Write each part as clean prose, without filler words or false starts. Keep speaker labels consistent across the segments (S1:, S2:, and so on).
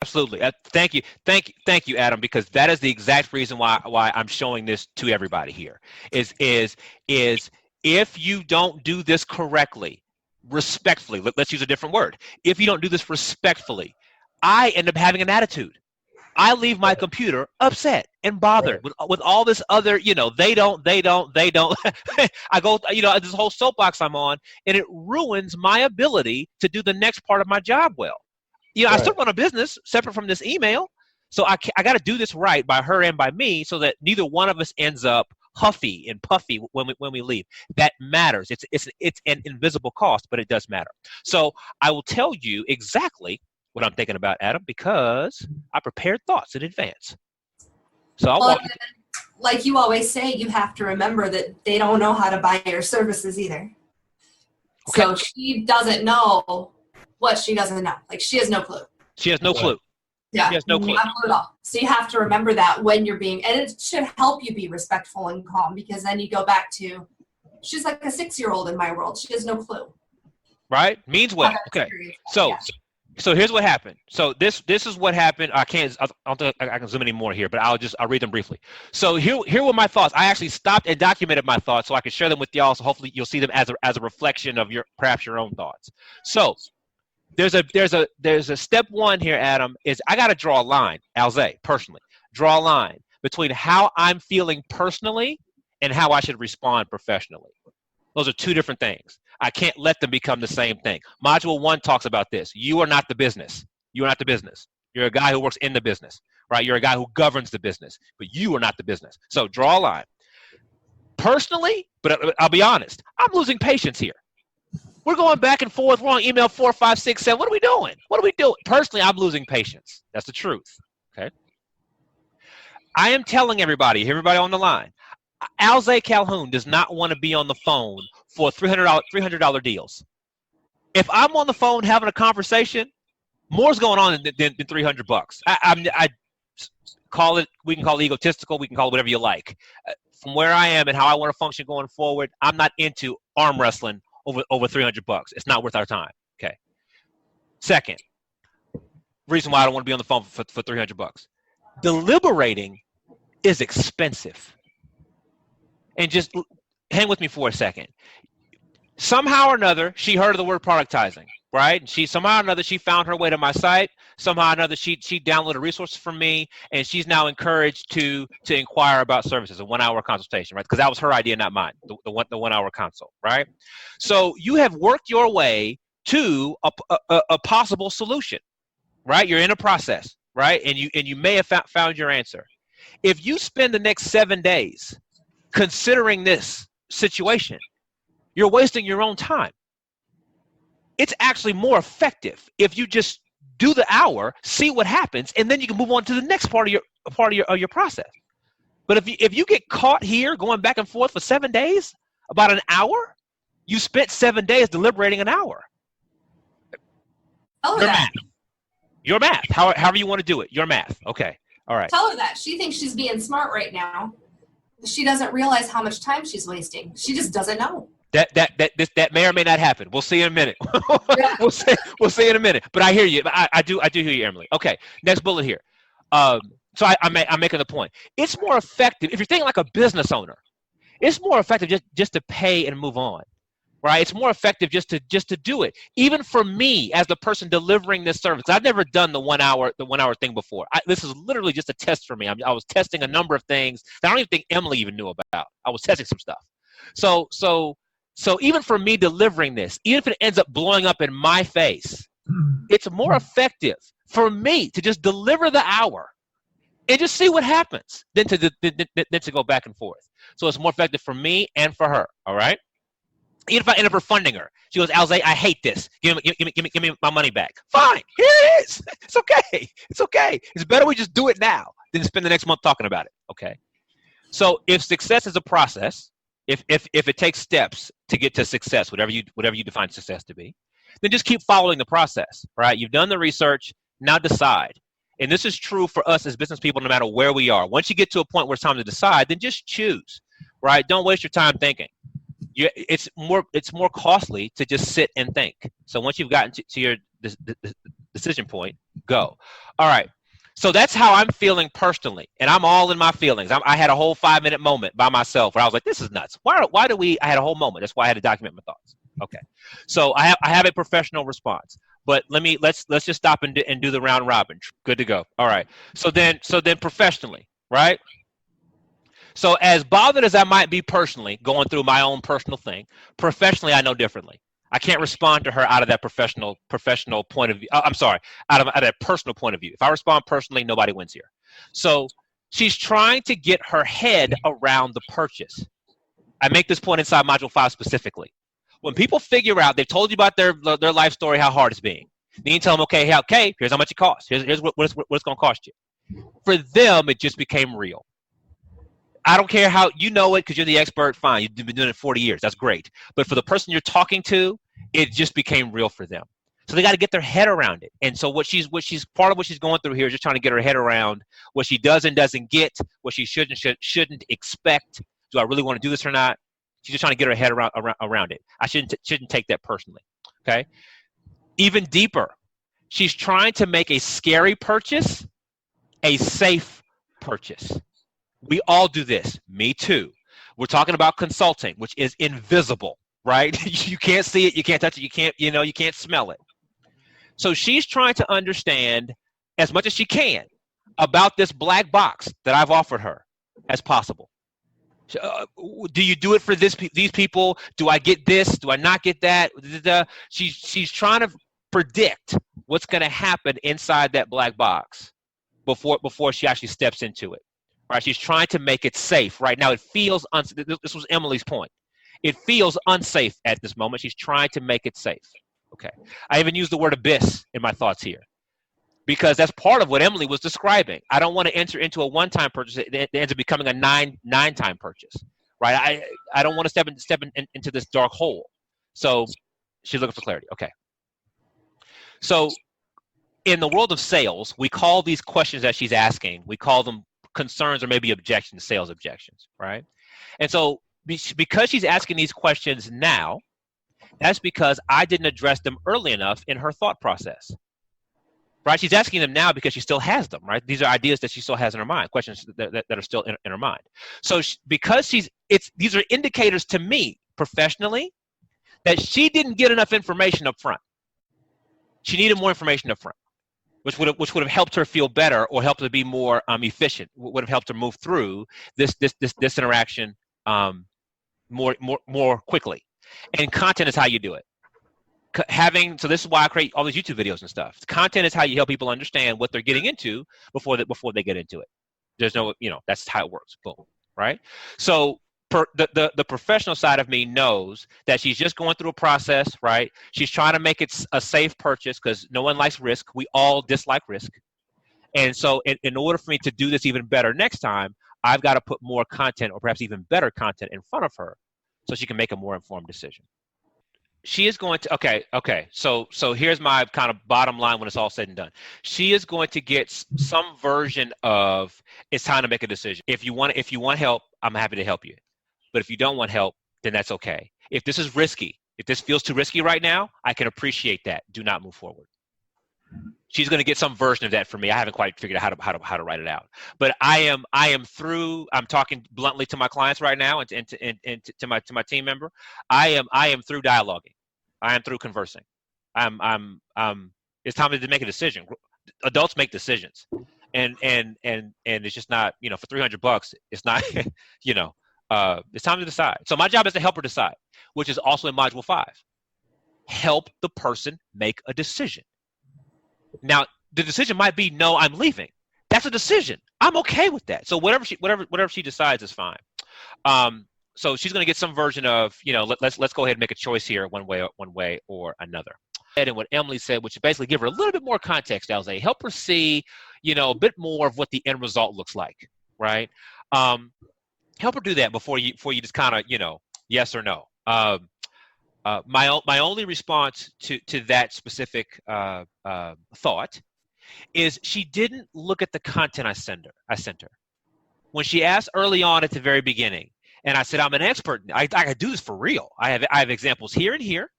S1: Absolutely. Thank you, Adam, because that is the exact reason why I'm showing this to everybody here. Is if you don't do this correctly, respectfully, let's use a different word. If you don't do this respectfully, I end up having an attitude. I leave my computer upset and bothered with all this other, they don't. I go, this whole soapbox I'm on, and it ruins my ability to do the next part of my job well. I still run a business separate from this email, so I got to do this right by her and by me, so that neither one of us ends up huffy and puffy when we leave. That matters. It's an invisible cost, but it does matter. So I will tell you exactly what I'm thinking about, Adam, because I prepared thoughts in advance. So
S2: like you always say, you have to remember that they don't know how to buy your services either. Okay. So she doesn't know what she doesn't know. Like, she has no clue.
S1: She has no clue.
S2: Yeah.
S1: She has no clue.
S2: Not clue at all. So you have to remember that when you're being, and it should help you be respectful and calm, because then you go back to, she's like a 6-year-old in my world. She has no clue.
S1: Right? Means well. Okay. So here's what happened. So this is what happened. I don't think I can zoom any more here, but I'll read them briefly. So here were my thoughts. I actually stopped and documented my thoughts so I could share them with y'all. So hopefully you'll see them as a reflection of perhaps your own thoughts. So there's a step one here, Adam, is I got to draw a line, Alze, personally, draw a line between how I'm feeling personally and how I should respond professionally. Those are two different things. I can't let them become the same thing. Module 1 talks about this. You are not the business. You are not the business. You're a guy who works in the business, right? You're a guy who governs the business, but you are not the business. So draw a line. Personally, but I'll be honest, I'm losing patience here. We're going back and forth. We're on email 4, 5, 6, 7. What are we doing? What are we doing? Personally, I'm losing patience. That's the truth. Okay. I am telling everybody on the line, Alze Calhoun does not want to be on the phone for $300 deals. If I'm on the phone having a conversation, more's going on than $300. I call it. We can call it egotistical. We can call it whatever you like. From where I am and how I want to function going forward, I'm not into arm wrestling over $300. It's not worth our time. Okay. Second, reason why I don't want to be on the phone for $300. Deliberating is expensive. And just hang with me for a second. Somehow or another, she heard of the word productizing, right? And somehow or another, she found her way to my site. Somehow or another, she downloaded resources from me, and she's now encouraged to inquire about services, a 1-hour consultation, right? Because that was her idea, not mine, the 1-hour consult, right? So you have worked your way to a possible solution, right? You're in a process, right? And you may have found your answer. If you spend the next 7 days considering this situation, you're wasting your own time. It's actually more effective if you just do the hour, see what happens, and then you can move on to the next part of your process. But if you get caught here going back and forth for 7 days about an hour, you spent 7 days deliberating an hour.
S2: Tell her that.
S1: Your math. However you want to do it. Your math. Okay. All right.
S2: Tell her that. She thinks she's being smart right now. She doesn't realize how much time she's wasting. She just doesn't know.
S1: That may or may not happen. We'll see in a minute. We'll see in a minute. But I hear you. I do hear you, Emily. Okay. Next bullet here. So I'm making the point. It's more effective if you're thinking like a business owner. It's more effective just to pay and move on, right? It's more effective just to do it. Even for me as the person delivering this service, I've never done the 1 hour thing before. This is literally just a test for me. I was testing a number of things that I don't even think Emily even knew about. I was testing some stuff. So even for me delivering this, even if it ends up blowing up in my face, it's more effective for me to just deliver the hour and just see what happens than to go back and forth. So it's more effective for me and for her. All right. Even if I end up refunding her, she goes, Alze, I hate this. Give me my money back. Fine, here it is. It's okay. It's okay. It's better we just do it now than spend the next month talking about it. Okay. So if success is a process, if it takes steps to get to success, whatever you define success to be, then just keep following the process. Right? You've done the research. Now decide. And this is true for us as business people, no matter where we are. Once you get to a point where it's time to decide, then just choose. Right? Don't waste your time thinking. It's more costly to just sit and think. So once you've gotten to your decision point, Go. All right. So that's how I'm feeling personally, and I'm all in my feelings. I had a whole 5-minute moment by myself where I was like, "This is nuts. Why do we?" I had a whole moment. That's why I had to document my thoughts. Okay, so I have a professional response, but let's just stop and do the round robin. Good to go. All right. So then professionally, right? So as bothered as I might be personally, going through my own personal thing, professionally I know differently. I can't respond to her out of that professional point of view. I'm sorry, out of that personal point of view. If I respond personally, nobody wins here. So she's trying to get her head around the purchase. I make this point inside Module 5 specifically. When people figure out, they've told you about their life story, how hard it's being. Then you tell them, okay, here's how much it costs. Here's what it's going to cost you. For them, it just became real. I don't care how you know it because you're the expert. Fine, you've been doing it 40 years. That's great. But for the person you're talking to, it just became real for them. So they got to get their head around it. And so what she's part of what she's going through here is just trying to get her head around what she does and doesn't get, what she shouldn't expect. Do I really want to do this or not? She's just trying to get her head around it. I shouldn't take that personally. Okay. Even deeper, she's trying to make a scary purchase a safe purchase. We all do this. Me too. We're talking about consulting, which is invisible, right? You can't see it. You can't touch it. You can't smell it. So she's trying to understand as much as she can about this black box that I've offered her as possible. Do you do it for these people? Do I get this? Do I not get that? She's trying to predict what's going to happen inside that black box before she actually steps into it. Right, she's trying to make it safe. Right now, it feels this was Emily's point. It feels unsafe at this moment. She's trying to make it safe. Okay, I even use the word abyss in my thoughts here because that's part of what Emily was describing. I don't want to enter into a one-time purchase that ends up becoming a nine-time purchase. Right, I don't want to step into this dark hole. So she's looking for clarity. Okay, so in the world of sales, we call these questions that she's asking, we call them concerns or maybe objections, sales objections, right? And so because she's asking these questions now, that's because I didn't address them early enough in her thought process, right? She's asking them now because she still has them, right? These are ideas that she still has in her mind, questions that are still in her mind. So these are indicators to me professionally that she didn't get enough information up front. She needed more information up front, which would have helped her feel better or helped her be more efficient. Would have helped her move through this interaction more quickly. And content is how you do it. So this is why I create all these YouTube videos and stuff. Content is how you help people understand what they're getting into before they get into it. There's no, that's how it works. Boom, right? So the professional side of me knows that she's just going through a process, right? She's trying to make it a safe purchase because no one likes risk. We all dislike risk. And so in order for me to do this even better next time, I've got to put more content or perhaps even better content in front of her so she can make a more informed decision. She is going to, okay. So here's my kind of bottom line when it's all said and done. She is going to get some version of, it's time to make a decision. If you want help, I'm happy to help you. But if you don't want help, then that's okay. If this is risky, if this feels too risky right now, I can appreciate that. Do not move forward. She's going to get some version of that for me. I haven't quite figured out how to write it out. But I am through. I'm talking bluntly to my clients right now and to my team member. I am through dialoguing. I am through conversing. It's time to make a decision. Adults make decisions, and it's just not for $300. It's not it's time to decide. So my job is to help her decide, which is also in Module 5. Help the person make a decision. Now, the decision might be, no, I'm leaving. That's a decision. I'm okay with that. So whatever she decides is fine. So she's going to get some version of, let's go ahead and make a choice here one way or another. And what Emily said, which is basically give her a little bit more context, Elze, help her see, a bit more of what the end result looks like, right? Help her do that before you just kind of, yes or no. My only response to that specific thought is she didn't look at the content I sent her. When she asked early on at the very beginning, and I said, I'm an expert. I could do this for real. I have examples here and here.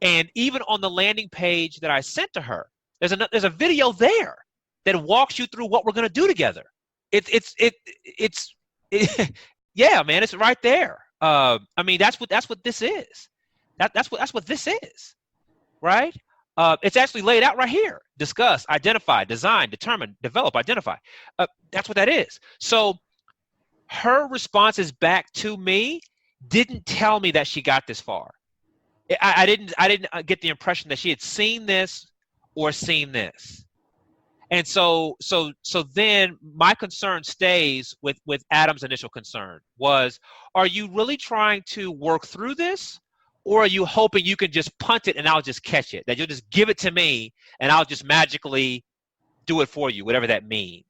S1: And even on the landing page that I sent to her, There's a video there that walks you through what we're going to do together. Yeah, man, it's right there. I mean, that's what this is. That's what this is, right? It's actually laid out right here. Discuss, identify, design, determine, develop, identify. That's what that is. So her responses back to me didn't tell me that she got this far. I didn't get the impression that she had seen this or seen this. And so then my concern stays with Adam's initial concern was, are you really trying to work through this, or are you hoping you can just punt it and I'll just catch it, that you'll just give it to me and I'll just magically do it for you, whatever that means?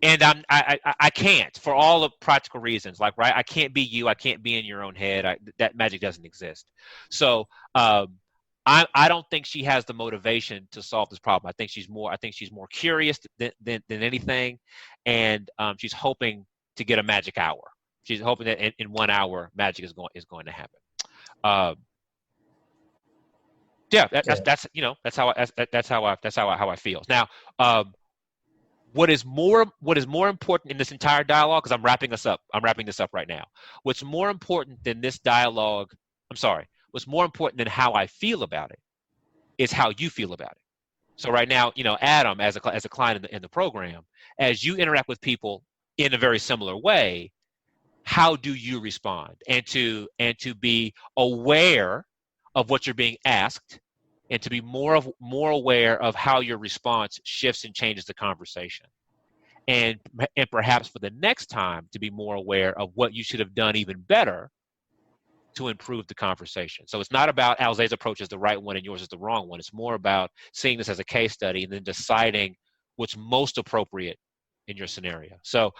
S1: And I can't, for all of practical reasons, like, right, I can't be you, I can't be in your own head. That magic doesn't exist. So I don't think she has the motivation to solve this problem. I think she's more curious than anything, and she's hoping to get a magic hour. She's hoping that in 1 hour magic is going to happen. Yeah, that's how I feel. Now, what is more important in this entire dialogue, because I'm wrapping this up right now. What's more important than this dialogue? What's more important than how I feel about it is how you feel about it. So right now, Adam, as a client in the program, as you interact with people in a very similar way, how do you respond? And to be aware of what you're being asked, and to be more aware of how your response shifts and changes the conversation. And perhaps for the next time, to be more aware of what you should have done even better to improve the conversation. So it's not about Alze's approach is the right one and yours is the wrong one. It's more about seeing this as a case study and then deciding what's most appropriate in your scenario. So